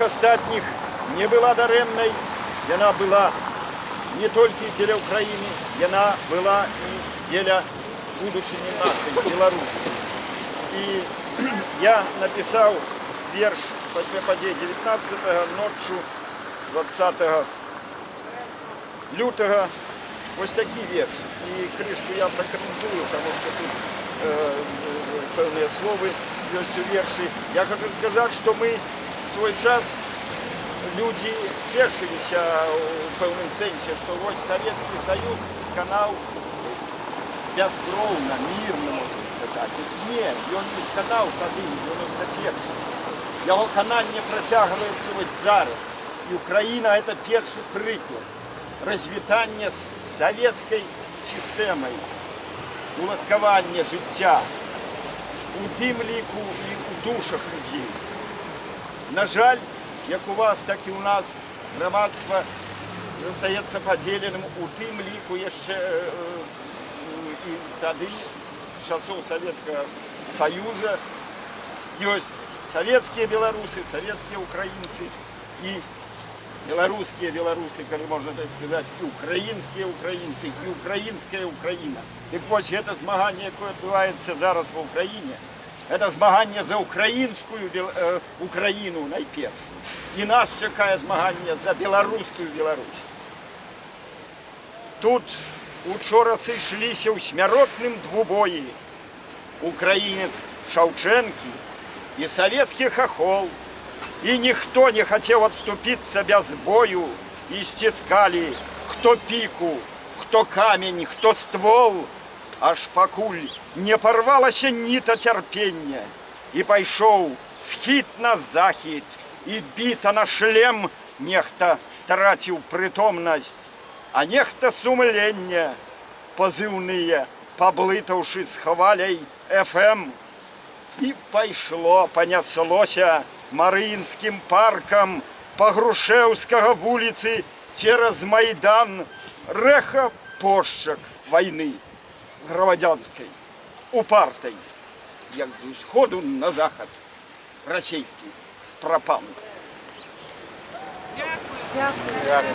Астатніх не была дарэмнай, яна была не толькі дзеля Украіны, яна была і дзеля будучыні нашай беларускай. І я напісаў верш пасля падзей 19-го, ноччу 20 лютага. Вось такі верш. І крышку я пракаментую, таму што тут пэўныя словы ёсць у вершы. Я хочу сказаць, што мы в свой час люди цешыліся ў пэўным сэнсе, што вось Савецкі Саюз сканаў бязкроўна, мірна, можна сказаць. Не, ён не сканаў тады, 91. Яго кананне працягваецца вось зараз. І Украіна — это першы прыклад развітання з савецкай сістэмай, уладкавання жыцця, у тым ліку і ў душах людзей. На жаль, як у вас, так і у нас грамадства застаецца падзеленым у тым ліку яшчэ і тады, з часоў Савецкага Саюза, ёсць савецкія беларусы, савецкія украінцы і беларускія беларусы, калі можна так сказаць, і украінскія украінцы, і украінская Украіна. Дык вось гэта змаганне, якое адбываецца зараз ва Ўкраіне, это змаганне за украінскую Украіну найперш. І нас чакае змаганне за беларускую Беларусь. Тут учора сышліся ў смяротным двубоі украінец Шаўчэнкі і савецкі Хахол. І ніхто не хацеў адступіцца без бою, і сціскалі хто піку, хто камень, хто ствол, аж пакуль не парвалася ніта цярпення, і пайшоў схід на захід, і біта на шлем нехта страціў прытомнасць, а нехта сумлення, пазыўныя, паблытаўшы з хваляй FM. І пайшло, паняслося Марыінскім паркам па Грушэўскага вуліцы цераз Майдан рэха пошчак вайны грамадзянскай, упартай, як з усходу на захад расійскі прапан. Дякую.